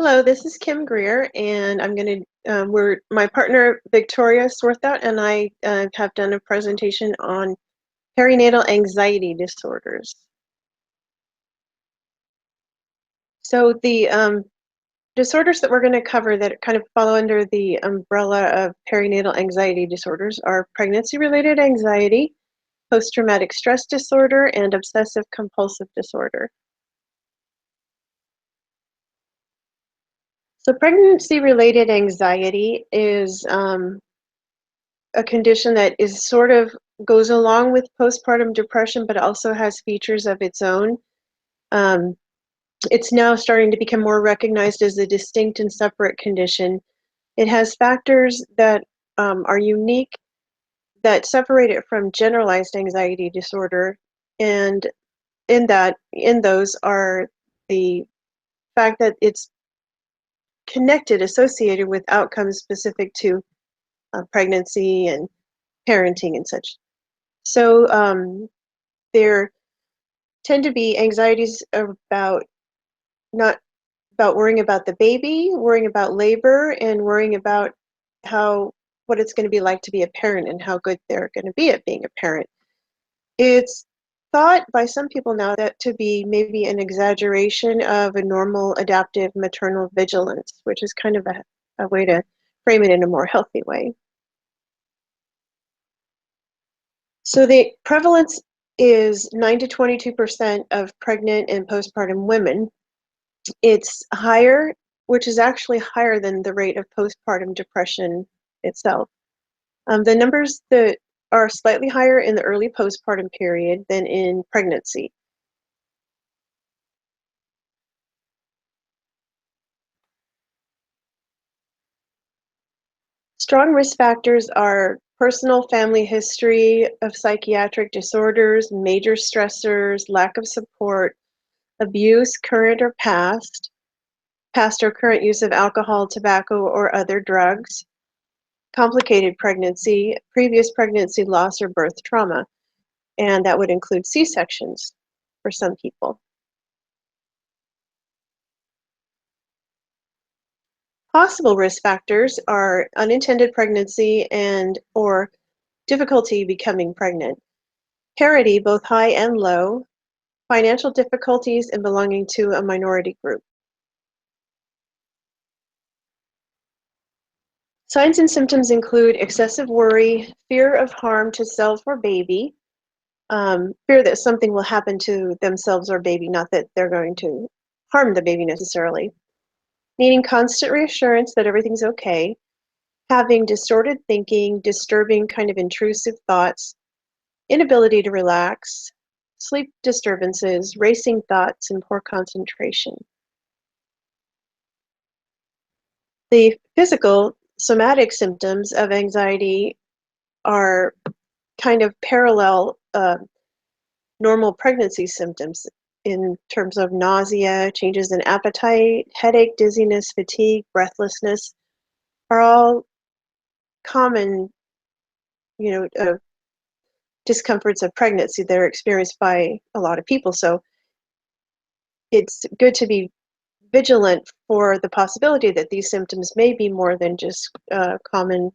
Hello, this is Kim Greer, and we're my partner Victoria Swarthout and I have done a presentation on perinatal anxiety disorders. So the disorders that we're going to cover that kind of fall under the umbrella of perinatal anxiety disorders are pregnancy-related anxiety, post-traumatic stress disorder, and obsessive compulsive disorder. So pregnancy-related anxiety is a condition that is sort of goes along with postpartum depression, but also has features of its own. Um, it's now starting to become more recognized as a distinct and separate condition. It has factors that are unique that separate it from generalized anxiety disorder, and in those are the fact that it's associated with outcomes specific to pregnancy and parenting and such. So there tend to be anxieties about not about worrying about the baby, worrying about labor, and worrying about how what it's going to be like to be a parent and how good they're going to be at being a parent. It's thought by some people now that to be maybe an exaggeration of a normal adaptive maternal vigilance, which is kind of a way to frame it in a more healthy way. So the prevalence is 9 to 22% of pregnant and postpartum women. It's higher, which is actually higher than the rate of postpartum depression itself. The numbers that are slightly higher in the early postpartum period than in pregnancy. Strong risk factors are personal family history of psychiatric disorders, major stressors, lack of support, abuse, current or past or current use of alcohol, tobacco, or other drugs, complicated pregnancy, previous pregnancy loss, or birth trauma. And that would include C-sections for some people. Possible risk factors are unintended pregnancy and or difficulty becoming pregnant, parity, both high and low, financial difficulties, and belonging to a minority group. Signs and symptoms include excessive worry, fear of harm to self or baby, fear that something will happen to themselves or baby, not that they're going to harm the baby necessarily, needing constant reassurance that everything's okay, having distorted thinking, disturbing kind of intrusive thoughts, inability to relax, sleep disturbances, racing thoughts, and poor concentration. The physical somatic symptoms of anxiety are kind of parallel normal pregnancy symptoms in terms of nausea, changes in appetite, headache, dizziness, fatigue, breathlessness are all common, discomforts of pregnancy that are experienced by a lot of people. So it's good to be vigilant for the possibility that these symptoms may be more than just common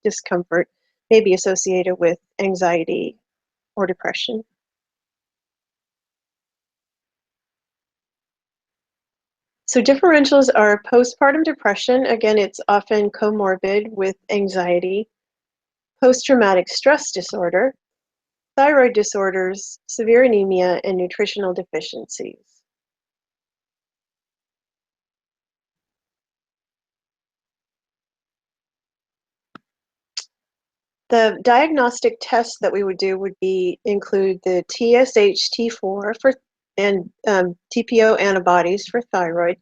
discomfort, may be associated with anxiety or depression. So differentials are postpartum depression. Again, it's often comorbid with anxiety, post-traumatic stress disorder, thyroid disorders, severe anemia, and nutritional deficiencies. The diagnostic tests that we would do would include the TSH-T4 and TPO antibodies for thyroid,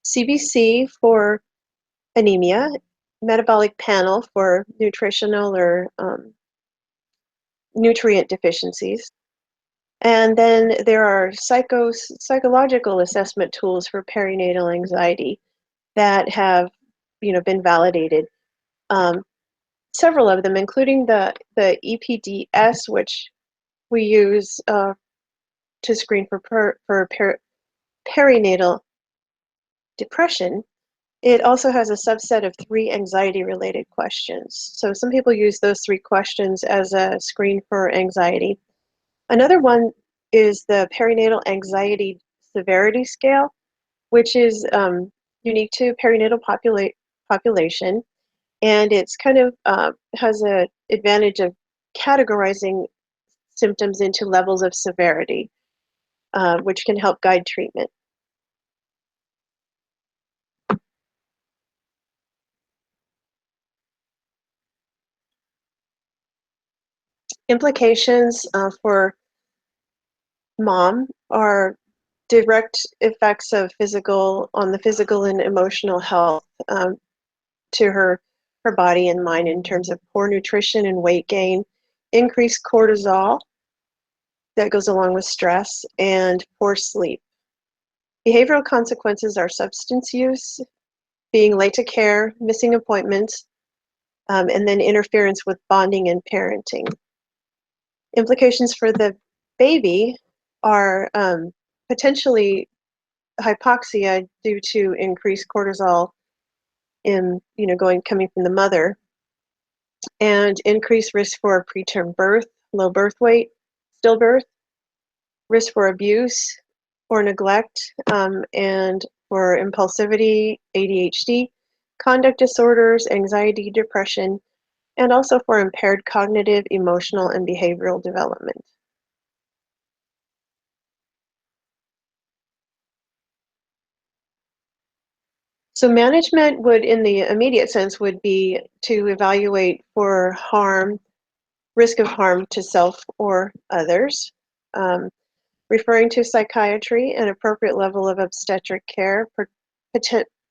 CBC for anemia, metabolic panel for nutritional or nutrient deficiencies. And then there are psychological assessment tools for perinatal anxiety that have, been validated. Several of them, including the EPDS, which we use to screen for perinatal depression, It also has a subset of 3 anxiety-related questions. So some people use those 3 questions as a screen for anxiety. Another one is the perinatal anxiety severity scale, which is unique to perinatal population, and it's kind of has a advantage of categorizing symptoms into levels of severity, which can help guide treatment. Implications for mom are direct effects of physical on the physical and emotional health to her body and mind in terms of poor nutrition and weight gain, increased cortisol that goes along with stress, and poor sleep. Behavioral consequences are substance use, being late to care, missing appointments, and then interference with bonding and parenting. Implications for the baby are potentially hypoxia due to increased cortisol in coming from the mother, and increased risk for preterm birth, low birth weight, stillbirth, risk for abuse or neglect, and for impulsivity, ADHD, conduct disorders, anxiety, depression, and also for impaired cognitive, emotional, and behavioral development. So management would, in the immediate sense, would be to evaluate for harm, risk of harm to self or others, um, referring to psychiatry, an appropriate level of obstetric care,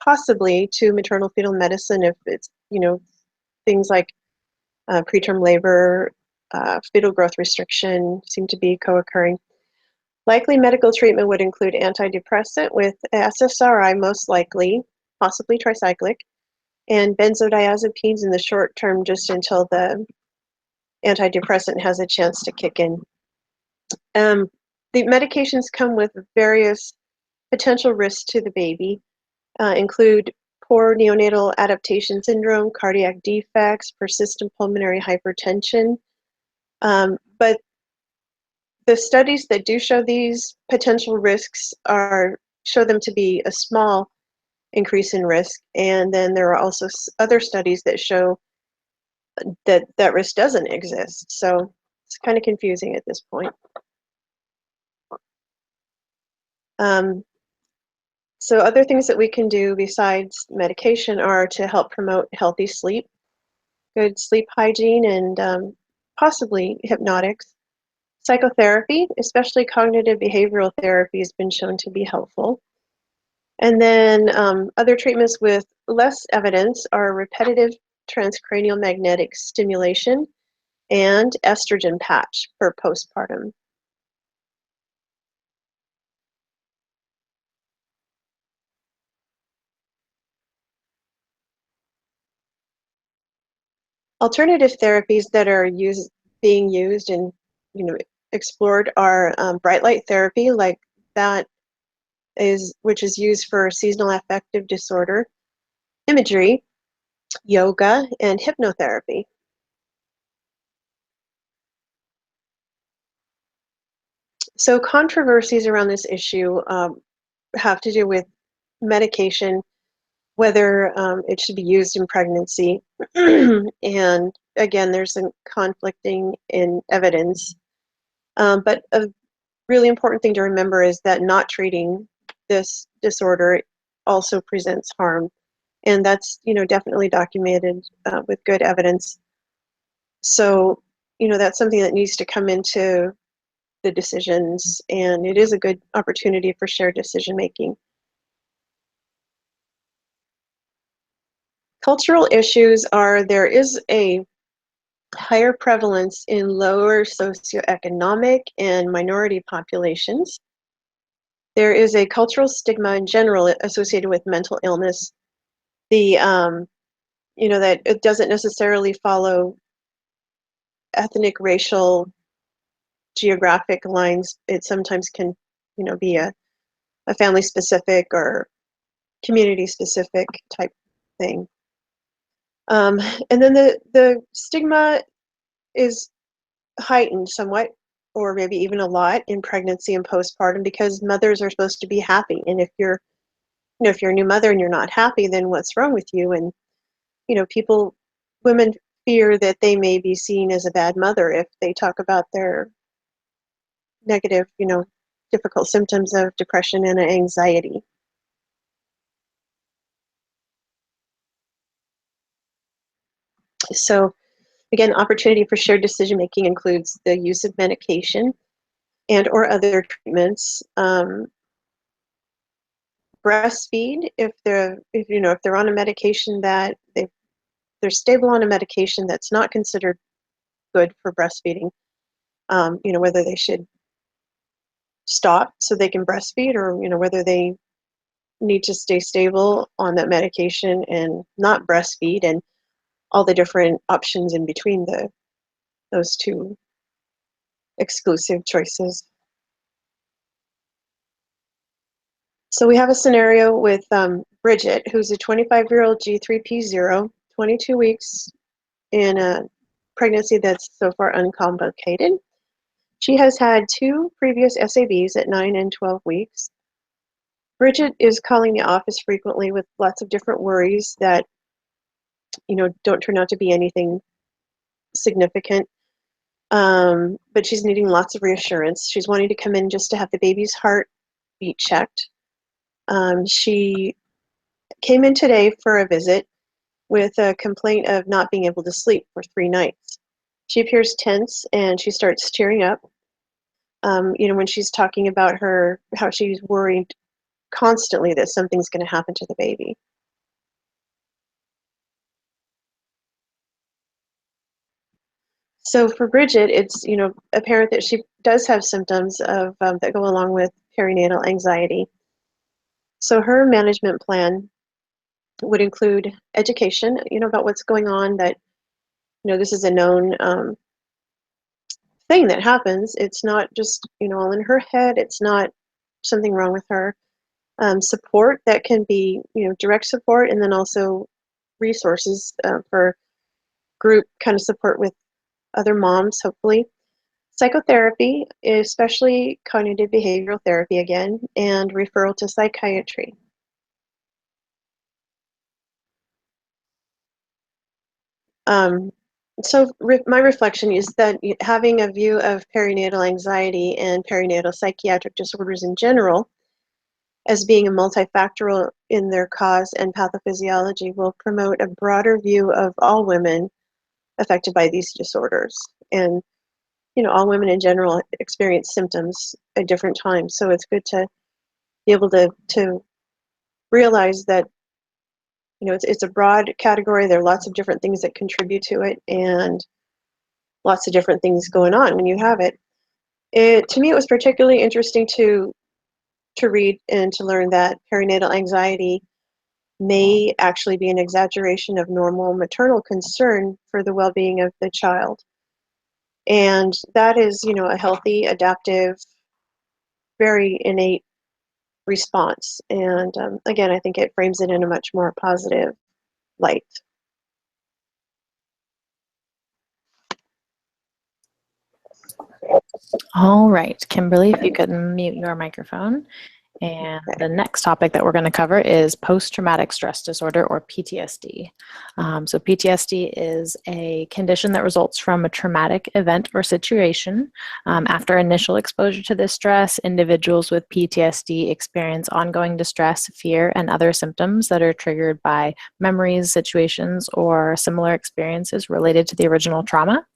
possibly to maternal fetal medicine if it's, things like preterm labor, fetal growth restriction seem to be co-occurring. Likely medical treatment would include antidepressant with SSRI most likely, possibly tricyclic, and benzodiazepines in the short term just until the antidepressant has a chance to kick in. The medications come with various potential risks to the baby, include poor neonatal adaptation syndrome, cardiac defects, persistent pulmonary hypertension. But the studies that do show these potential risks show them to be a small increase in risk, and then there are also other studies that show that that risk doesn't exist. So it's kind of confusing at this point. Um, so other things that we can do besides medication are to help promote healthy sleep, good sleep hygiene, and possibly hypnotics. Psychotherapy, especially cognitive behavioral therapy, has been shown to be helpful. And then other treatments with less evidence are repetitive transcranial magnetic stimulation and estrogen patch for postpartum. Alternative therapies that are being used and you know explored are bright light therapy, like that which is used for seasonal affective disorder, imagery, yoga, and hypnotherapy. So controversies around this issue have to do with medication, whether it should be used in pregnancy, and again, there's some conflicting in evidence. But a really important thing to remember is that not treating this disorder also presents harm, and that's definitely documented with good evidence. So that's something that needs to come into the decisions, and it is a good opportunity for shared decision making. Cultural issues are there is a higher prevalence in lower socioeconomic and minority populations. There is a cultural stigma in general associated with mental illness. The that it doesn't necessarily follow ethnic, racial, geographic lines. It sometimes can be a family specific or community-specific type thing. Um, and then the stigma is heightened somewhat, or maybe even a lot, in pregnancy and postpartum because mothers are supposed to be happy. And if you're, if you're a new mother and you're not happy, then what's wrong with you? And women fear that they may be seen as a bad mother if they talk about their negative, difficult symptoms of depression and anxiety. So again, opportunity for shared decision making includes the use of medication and or other treatments. Breastfeed if they're on a medication that they're stable on a medication that's not considered good for breastfeeding. Whether they should stop so they can breastfeed, or whether they need to stay stable on that medication and not breastfeed, and all the different options in between those two exclusive choices. So we have a scenario with Bridget, who's a 25-year-old G3P0, 22 weeks in a pregnancy that's so far uncomplicated. She has had 2 previous SABs at 9 and 12 weeks. Bridget is calling the office frequently with lots of different worries that, don't turn out to be anything significant. But she's needing lots of reassurance. She's wanting to come in just to have the baby's heartbeat checked. She came in today for a visit with a complaint of not being able to sleep for 3 nights. She appears tense and she starts tearing up. When she's talking about how she's worried constantly that something's going to happen to the baby. So for Bridget, it's apparent that she does have symptoms of that go along with perinatal anxiety. So her management plan would include education, about what's going on. That this is a known thing that happens. It's not just all in her head. It's not something wrong with her. Support that can be direct support, and then also resources for group kind of support with other moms, hopefully. Psychotherapy, especially cognitive behavioral therapy again, and referral to psychiatry. Um, my reflection is that having a view of perinatal anxiety and perinatal psychiatric disorders in general as being a multifactorial in their cause and pathophysiology will promote a broader view of all women affected by these disorders. And all women in general experience symptoms at different times. So it's good to be able to realize that it's a broad category. There are lots of different things that contribute to it, and lots of different things going on when you have it. To me, it was particularly interesting to read and to learn that perinatal anxiety may actually be an exaggeration of normal maternal concern for the well-being of the child. And that is, a healthy, adaptive, very innate response. And again, I think it frames it in a much more positive light. All right, Kimberly, if you could mute your microphone. And the next topic that we're going to cover is post-traumatic stress disorder, or PTSD. So PTSD is a condition that results from a traumatic event or situation. After initial exposure to this stress, individuals with PTSD experience ongoing distress, fear, and other symptoms that are triggered by memories, situations, or similar experiences related to the original trauma.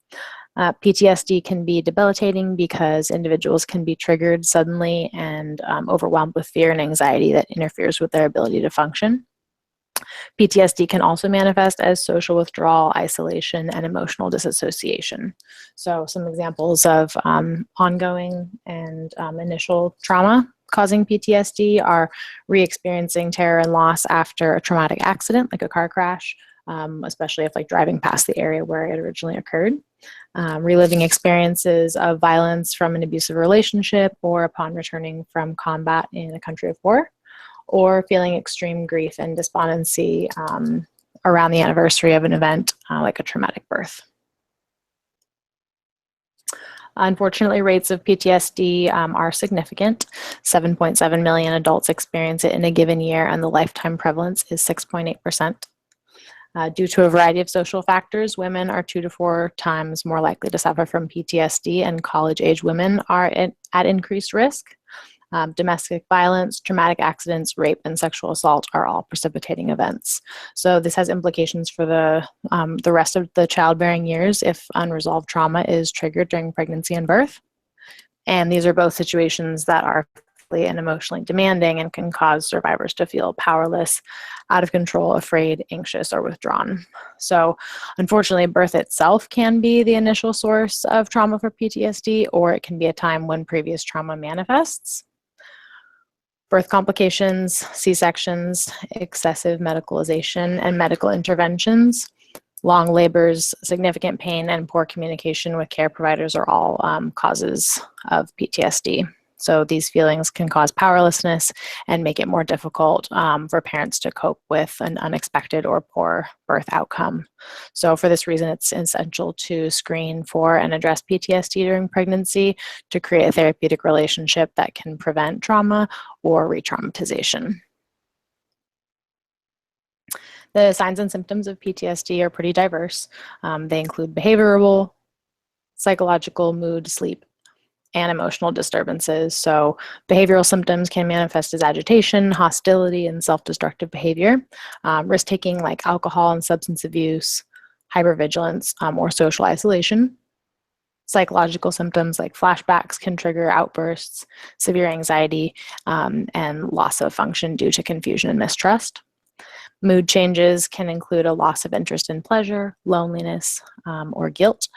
PTSD can be debilitating because individuals can be triggered suddenly and overwhelmed with fear and anxiety that interferes with their ability to function. PTSD can also manifest as social withdrawal, isolation, and emotional disassociation. So some examples of ongoing and initial trauma causing PTSD are re-experiencing terror and loss after a traumatic accident, like a car crash, especially if driving past the area where it originally occurred. Reliving experiences of violence from an abusive relationship or upon returning from combat in a country of war, or feeling extreme grief and despondency around the anniversary of an event like a traumatic birth. Unfortunately, rates of PTSD are significant. 7.7 million adults experience it in a given year, and the lifetime prevalence is 6.8%. Due to a variety of social factors, women are 2 to 4 times more likely to suffer from PTSD, and college-age women are at increased risk. Domestic violence, traumatic accidents, rape, and sexual assault are all precipitating events. So this has implications for the rest of the childbearing years if unresolved trauma is triggered during pregnancy and birth. And these are both situations that are physically and emotionally demanding and can cause survivors to feel powerless, out of control, afraid, anxious, or withdrawn. So unfortunately, birth itself can be the initial source of trauma for PTSD, or it can be a time when previous trauma manifests. Birth complications, C-sections, excessive medicalization, and medical interventions, long labors, significant pain, and poor communication with care providers are all causes of PTSD. So these feelings can cause powerlessness and make it more difficult for parents to cope with an unexpected or poor birth outcome. So for this reason, it's essential to screen for and address PTSD during pregnancy to create a therapeutic relationship that can prevent trauma or re-traumatization. The signs and symptoms of PTSD are pretty diverse. They include behavioral, psychological, mood, sleep, and emotional disturbances. So behavioral symptoms can manifest as agitation, hostility, and self-destructive behavior. Risk-taking like alcohol and substance abuse, hypervigilance, or social isolation. Psychological symptoms like flashbacks can trigger outbursts, severe anxiety, and loss of function due to confusion and mistrust. Mood changes can include a loss of interest in pleasure, loneliness, or guilt.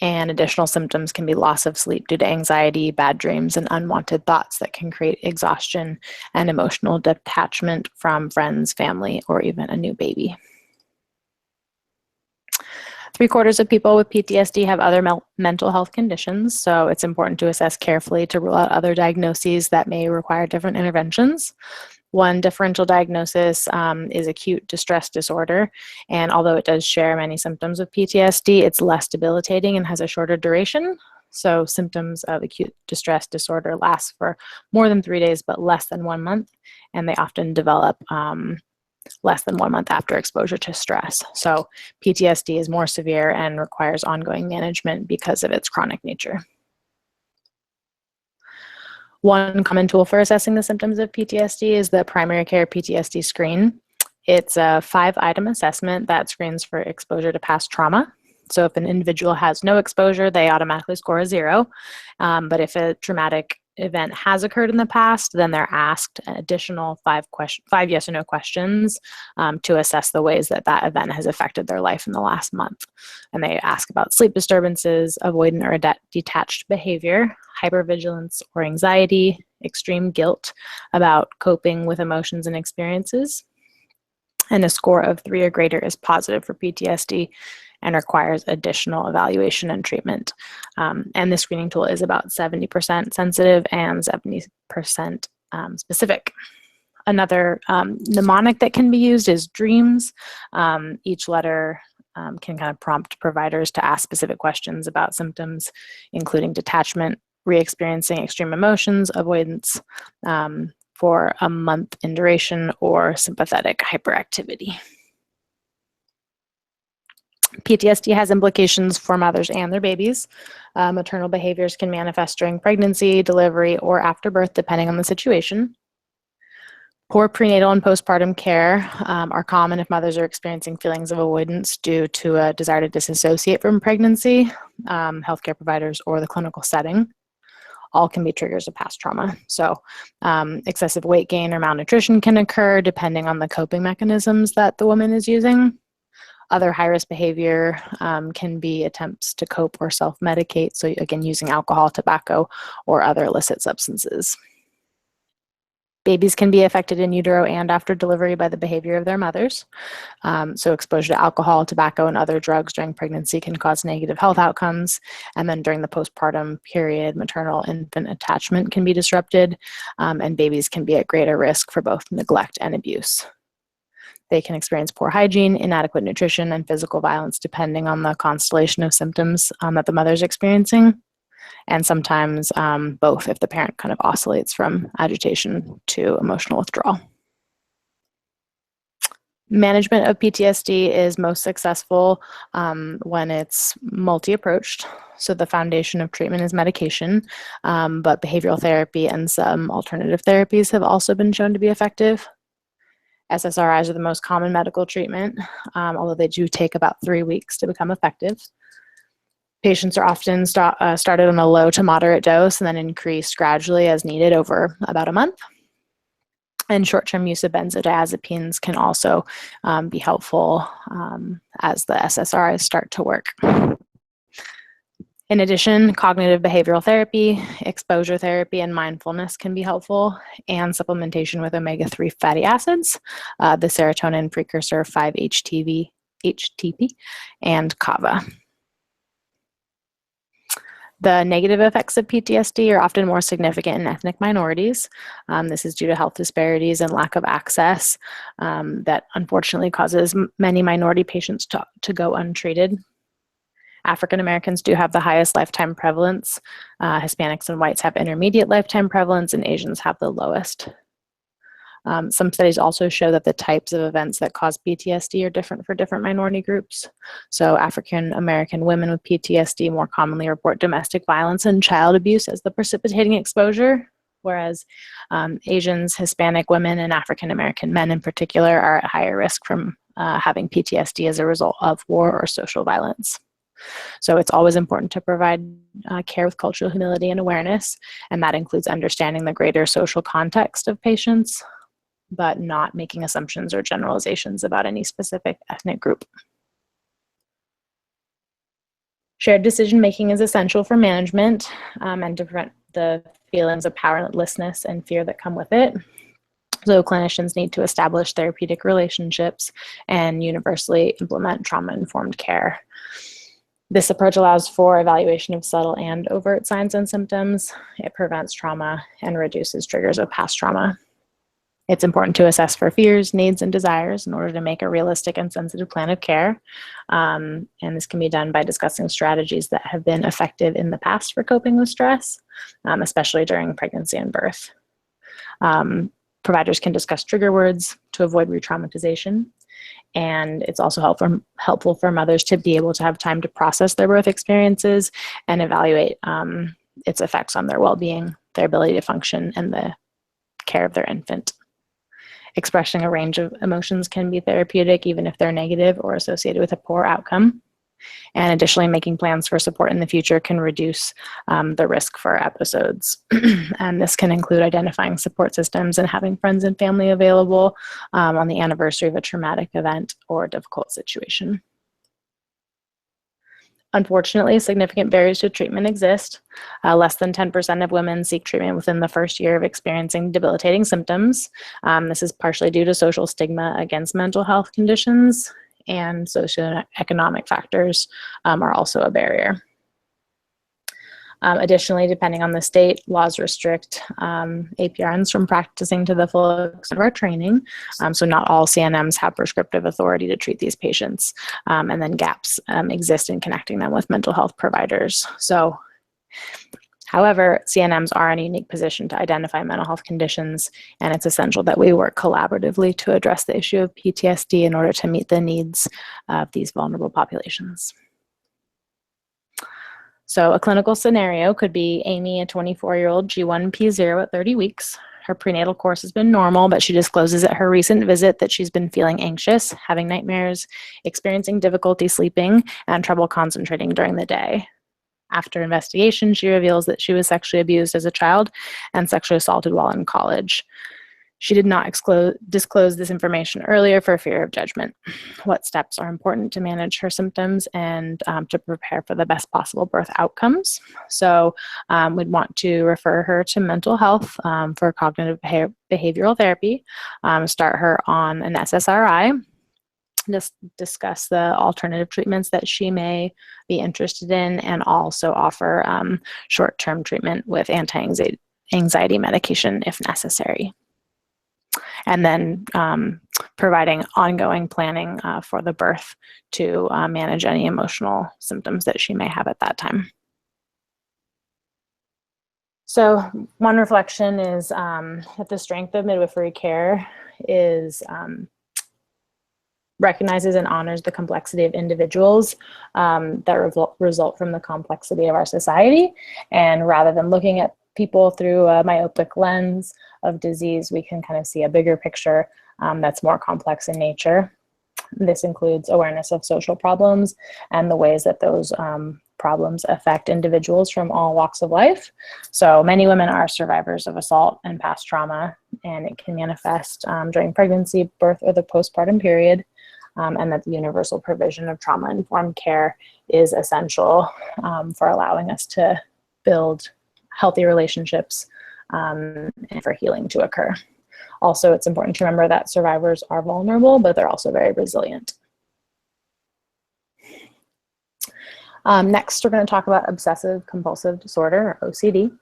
And additional symptoms can be loss of sleep due to anxiety, bad dreams, and unwanted thoughts that can create exhaustion and emotional detachment from friends, family, or even a new baby. 3/4 of people with PTSD have other mental health conditions, so it's important to assess carefully to rule out other diagnoses that may require different interventions. One differential diagnosis is acute distress disorder, and although it does share many symptoms of PTSD, it's less debilitating and has a shorter duration. So symptoms of acute distress disorder last for more than 3 days, but less than 1 month, and they often develop less than 1 month after exposure to stress. So PTSD is more severe and requires ongoing management because of its chronic nature. One common tool for assessing the symptoms of PTSD is the Primary Care PTSD Screen. It's a 5-item assessment that screens for exposure to past trauma. So if an individual has no exposure, they automatically score a 0. But if a traumatic event has occurred in the past, then they're asked an additional 5 yes or no questions to assess the ways that that event has affected their life in the last month. And they ask about sleep disturbances, avoidant or detached behavior, hypervigilance or anxiety, extreme guilt about coping with emotions and experiences. And a score of 3 or greater is positive for PTSD and requires additional evaluation and treatment. And the screening tool is about 70% sensitive and 70% specific. Another mnemonic that can be used is dreams. Each letter can kind of prompt providers to ask specific questions about symptoms, including detachment, re-experiencing extreme emotions, avoidance for a month in duration, or sympathetic hyperactivity. PTSD has implications for mothers and their babies. Maternal behaviors can manifest during pregnancy, delivery, or after birth, depending on the situation. Poor prenatal and postpartum care are common if mothers are experiencing feelings of avoidance due to a desire to disassociate from pregnancy, healthcare providers, or the clinical setting. All can be triggers of past trauma. So excessive weight gain or malnutrition can occur depending on the coping mechanisms that the woman is using. Other high-risk behavior can be attempts to cope or self-medicate, so again, using alcohol, tobacco, or other illicit substances. Babies can be affected in utero and after delivery by the behavior of their mothers. So exposure to alcohol, tobacco, and other drugs during pregnancy can cause negative health outcomes. And then during the postpartum period, maternal-infant attachment can be disrupted, and babies can be at greater risk for both neglect and abuse. They can experience poor hygiene, inadequate nutrition, and physical violence depending on the constellation of symptoms that the mother's experiencing, and sometimes both if the parent kind of oscillates from agitation to emotional withdrawal. Management of PTSD is most successful when it's multi-approached. So the foundation of treatment is medication, but behavioral therapy and some alternative therapies have also been shown to be effective. SSRIs are the most common medical treatment, although they do take about 3 weeks to become effective. Patients are often started on a low to moderate dose and then increased gradually as needed over about a month. And short-term use of benzodiazepines can also be helpful as the SSRIs start to work. In addition, cognitive behavioral therapy, exposure therapy, and mindfulness can be helpful, and supplementation with omega-3 fatty acids, the serotonin precursor 5-HTP, and kava. The negative effects of PTSD are often more significant in ethnic minorities. This is due to health disparities and lack of access that unfortunately causes many minority patients to go untreated. African Americans do have the highest lifetime prevalence. Hispanics and whites have intermediate lifetime prevalence, and Asians have the lowest. Some studies also show that the types of events that cause PTSD are different for different minority groups. So African American women with PTSD more commonly report domestic violence and child abuse as the precipitating exposure, whereas Asians, Hispanic women, and African American men in particular are at higher risk from having PTSD as a result of war or social violence. So it's always important to provide care with cultural humility and awareness, and that includes understanding the greater social context of patients, but not making assumptions or generalizations about any specific ethnic group. Shared decision-making is essential for management and to prevent the feelings of powerlessness and fear that come with it. So clinicians need to establish therapeutic relationships and universally implement trauma-informed care. This approach allows for evaluation of subtle and overt signs and symptoms. It prevents trauma and reduces triggers of past trauma. It's important to assess for fears, needs, and desires in order to make a realistic and sensitive plan of care. And this can be done by discussing strategies that have been effective in the past for coping with stress, especially during pregnancy and birth. Providers can discuss trigger words to avoid re-traumatization. And it's also helpful for mothers to be able to have time to process their birth experiences and evaluate its effects on their well-being, their ability to function, and the care of their infant. Expressing a range of emotions can be therapeutic, even if they're negative or associated with a poor outcome. And additionally, making plans for support in the future can reduce the risk for episodes. And this can include identifying support systems and having friends and family available on the anniversary of a traumatic event or a difficult situation. Unfortunately, significant barriers to treatment exist. Less than 10% of women seek treatment within the first year of experiencing debilitating symptoms. This is partially due to social stigma against mental health conditions, and socioeconomic factors are also a barrier. Additionally, depending on the state, laws restrict APRNs from practicing to the full extent of our training. So not all CNMs have prescriptive authority to treat these patients. And then gaps exist in connecting them with mental health providers. So, however, CNMs are in a unique position to identify mental health conditions, and it's essential that we work collaboratively to address the issue of PTSD in order to meet the needs of these vulnerable populations. So a clinical scenario could be Amy, a 24-year-old G1P0 at 30 weeks. Her prenatal course has been normal, but she discloses at her recent visit that she's been feeling anxious, having nightmares, experiencing difficulty sleeping, and trouble concentrating during the day. After investigation, she reveals that she was sexually abused as a child and sexually assaulted while in college. She did not disclose this information earlier for fear of judgment. What steps are important to manage her symptoms and to prepare for the best possible birth outcomes? So we'd want to refer her to mental health for cognitive behavioral therapy, start her on an SSRI, just discuss the alternative treatments that she may be interested in, and also offer short-term treatment with anti-anxiety medication if necessary. And then providing ongoing planning for the birth to manage any emotional symptoms that she may have at that time. So one reflection is that the strength of midwifery care is recognizes and honors the complexity of individuals that result from the complexity of our society. And rather than looking at people through a myopic lens of disease, we can kind of see a bigger picture that's more complex in nature. This includes awareness of social problems and the ways that those problems affect individuals from all walks of life. So many women are survivors of assault and past trauma, and it can manifest during pregnancy, birth, or the postpartum period. And that the universal provision of trauma-informed care is essential for allowing us to build healthy relationships and for healing to occur. Also, it's important to remember that survivors are vulnerable, but they're also very resilient. Next, we're going to talk about obsessive compulsive disorder, or OCD.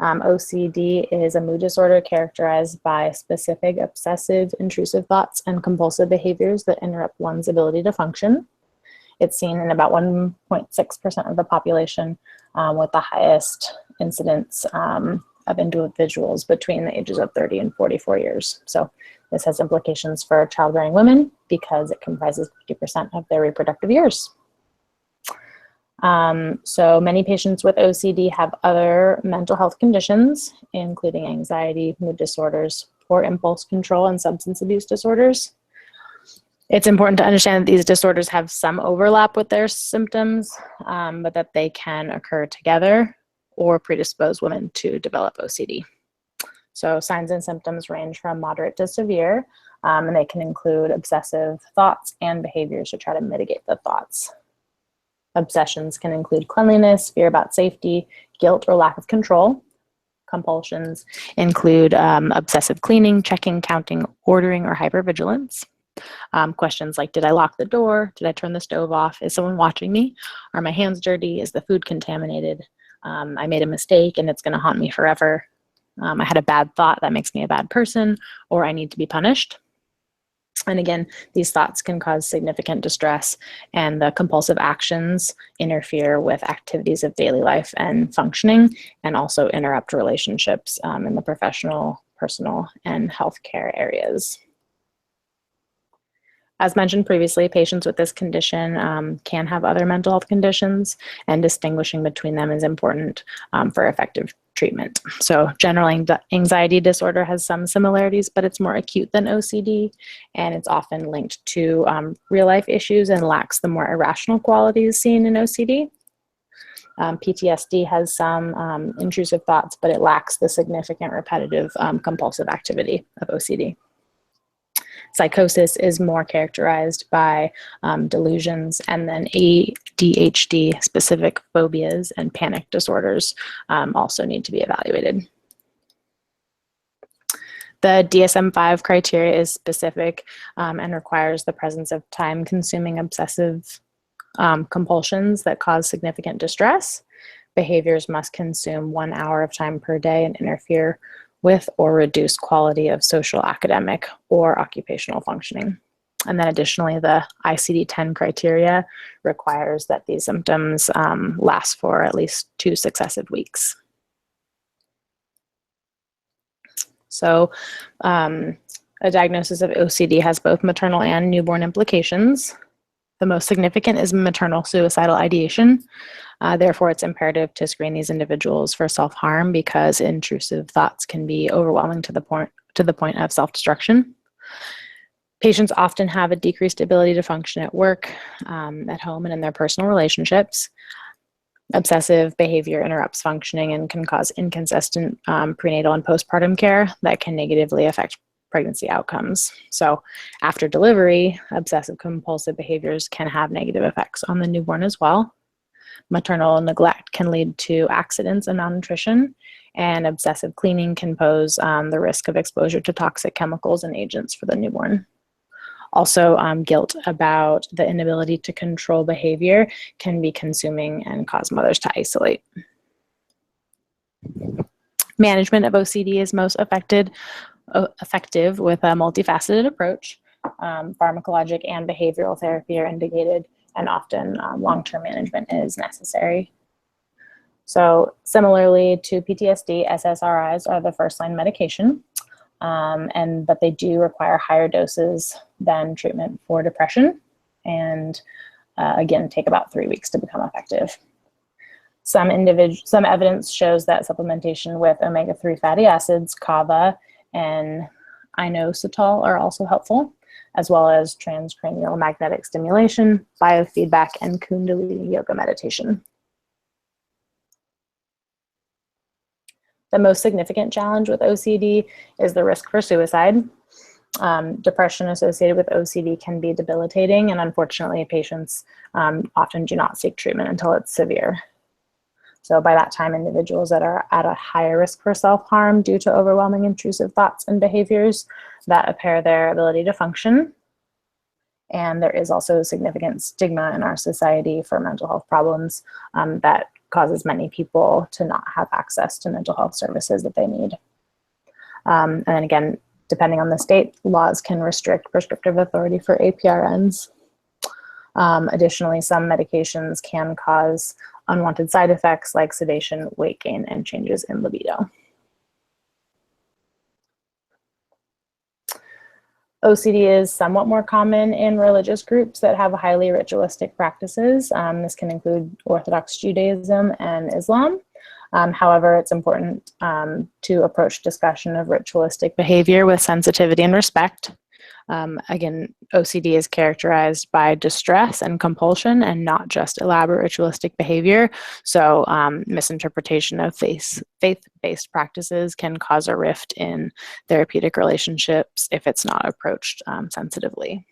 OCD is a mood disorder characterized by specific obsessive intrusive thoughts and compulsive behaviors that interrupt one's ability to function. It's seen in about 1.6% of the population, with the highest incidence of individuals between the ages of 30 and 44 years. So this has implications for childbearing women because it comprises 50% of their reproductive years. So many patients with OCD have other mental health conditions, including anxiety, mood disorders, poor impulse control, and substance abuse disorders. It's important to understand that these disorders have some overlap with their symptoms, but that they can occur together or predispose women to develop OCD. So signs and symptoms range from moderate to severe, and they can include obsessive thoughts and behaviors to try to mitigate the thoughts. Obsessions can include cleanliness, fear about safety, guilt or lack of control. Compulsions include obsessive cleaning, checking, counting, ordering, or hypervigilance. Questions like, did I lock the door? Did I turn the stove off? Is someone watching me? Are my hands dirty? Is the food contaminated? I made a mistake and it's going to haunt me forever. I had a bad thought that makes me a bad person, or I need to be punished. And again, these thoughts can cause significant distress, and the compulsive actions interfere with activities of daily life and functioning, and also interrupt relationships in the professional, personal, and healthcare areas. As mentioned previously, patients with this condition can have other mental health conditions, and distinguishing between them is important for effective treatment. So general anxiety disorder has some similarities, but it's more acute than OCD, and it's often linked to real life issues and lacks the more irrational qualities seen in OCD. PTSD has some intrusive thoughts, but it lacks the significant repetitive compulsive activity of OCD. Psychosis is more characterized by delusions, and then ADHD, specific phobias, and panic disorders also need to be evaluated. The DSM-5 criteria is specific and requires the presence of time-consuming obsessive compulsions that cause significant distress. Behaviors must consume 1 hour of time per day and interfere with or reduce quality of social, academic, or occupational functioning. And then additionally, the ICD-10 criteria requires that these symptoms last for at least 2 successive weeks. So a diagnosis of OCD has both maternal and newborn implications. The most significant is maternal suicidal ideation. Therefore, it's imperative to screen these individuals for self-harm because intrusive thoughts can be overwhelming to the point of self-destruction. Patients often have a decreased ability to function at work, at home, and in their personal relationships. Obsessive behavior interrupts functioning and can cause inconsistent prenatal and postpartum care that can negatively affect pregnancy outcomes. So after delivery, obsessive compulsive behaviors can have negative effects on the newborn as well. Maternal neglect can lead to accidents and malnutrition, and obsessive cleaning can pose the risk of exposure to toxic chemicals and agents for the newborn. Also, guilt about the inability to control behavior can be consuming and cause mothers to isolate. Management of OCD is most effective with a multifaceted approach. Pharmacologic and behavioral therapy are indicated, and often long-term management is necessary. So similarly to PTSD, SSRIs are the first-line medication, but they do require higher doses than treatment for depression, and again, take about 3 weeks to become effective. Some evidence shows that supplementation with omega-3 fatty acids, kava, and inositol are also helpful, as well as transcranial magnetic stimulation, biofeedback, and Kundalini yoga meditation. The most significant challenge with OCD is the risk for suicide. Depression associated with OCD can be debilitating, and unfortunately, patients often do not seek treatment until it's severe. So by that time, individuals that are at a higher risk for self-harm due to overwhelming intrusive thoughts and behaviors that impair their ability to function. And there is also significant stigma in our society for mental health problems that causes many people to not have access to mental health services that they need. And then again, depending on the state, laws can restrict prescriptive authority for APRNs. Additionally, some medications can cause unwanted side effects like sedation, weight gain, and changes in libido. OCD is somewhat more common in religious groups that have highly ritualistic practices. This can include Orthodox Judaism and Islam. However, it's important to approach discussion of ritualistic behavior with sensitivity and respect. Again, OCD is characterized by distress and compulsion and not just elaborate ritualistic behavior. So misinterpretation of faith-based practices can cause a rift in therapeutic relationships if it's not approached sensitively.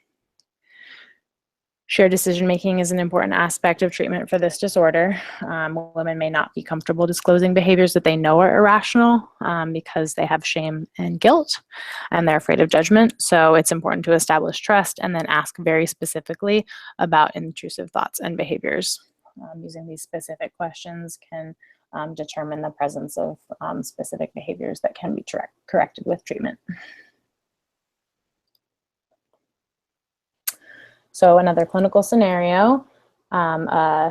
Shared decision-making is an important aspect of treatment for this disorder. Women may not be comfortable disclosing behaviors that they know are irrational because they have shame and guilt and they're afraid of judgment. So it's important to establish trust and then ask very specifically about intrusive thoughts and behaviors. Using these specific questions can determine the presence of specific behaviors that can be corrected with treatment. So another clinical scenario, a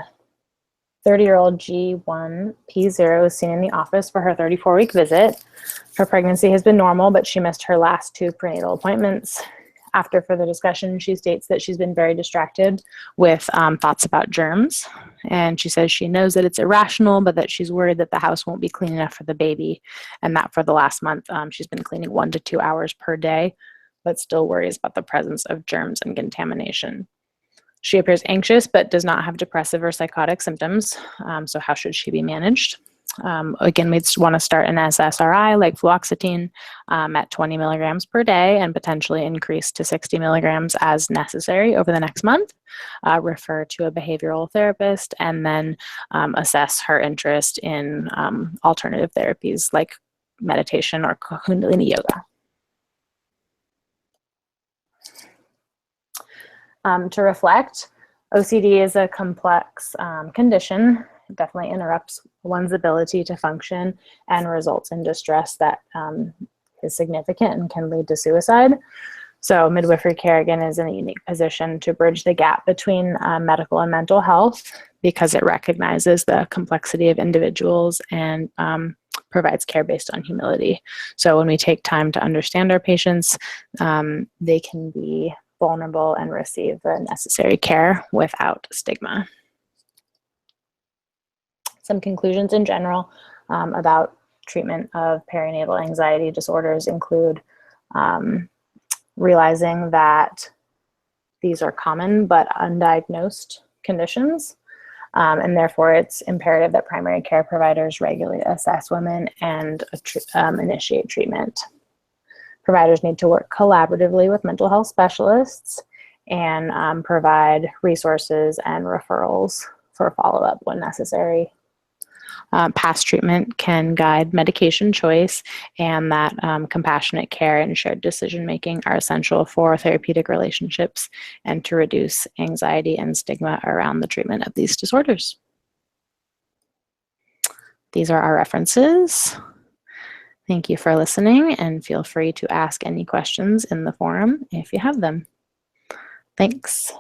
30-year-old G1P0 is seen in the office for her 34-week visit. Her pregnancy has been normal, but she missed her last 2 prenatal appointments. After further discussion, she states that she's been very distracted with thoughts about germs. And she says she knows that it's irrational, but that she's worried that the house won't be clean enough for the baby. And that for the last month, she's been cleaning 1 to 2 hours per day, but still worries about the presence of germs and contamination. She appears anxious, but does not have depressive or psychotic symptoms. So how should she be managed? Again, we'd want to start an SSRI like fluoxetine at 20 milligrams per day and potentially increase to 60 milligrams as necessary over the next month. Refer to a behavioral therapist and then assess her interest in alternative therapies like meditation or Kundalini yoga. To reflect, OCD is a complex condition. It definitely interrupts one's ability to function and results in distress that is significant and can lead to suicide. So midwifery care, again, is in a unique position to bridge the gap between medical and mental health because it recognizes the complexity of individuals and provides care based on humility. So when we take time to understand our patients, they can be vulnerable and receive the necessary care without stigma. Some conclusions in general about treatment of perinatal anxiety disorders include realizing that these are common but undiagnosed conditions, and therefore it's imperative that primary care providers regularly assess women and initiate treatment. Providers need to work collaboratively with mental health specialists and provide resources and referrals for follow-up when necessary. Past treatment can guide medication choice, and that compassionate care and shared decision-making are essential for therapeutic relationships and to reduce anxiety and stigma around the treatment of these disorders. These are our references. Thank you for listening, and feel free to ask any questions in the forum if you have them. Thanks.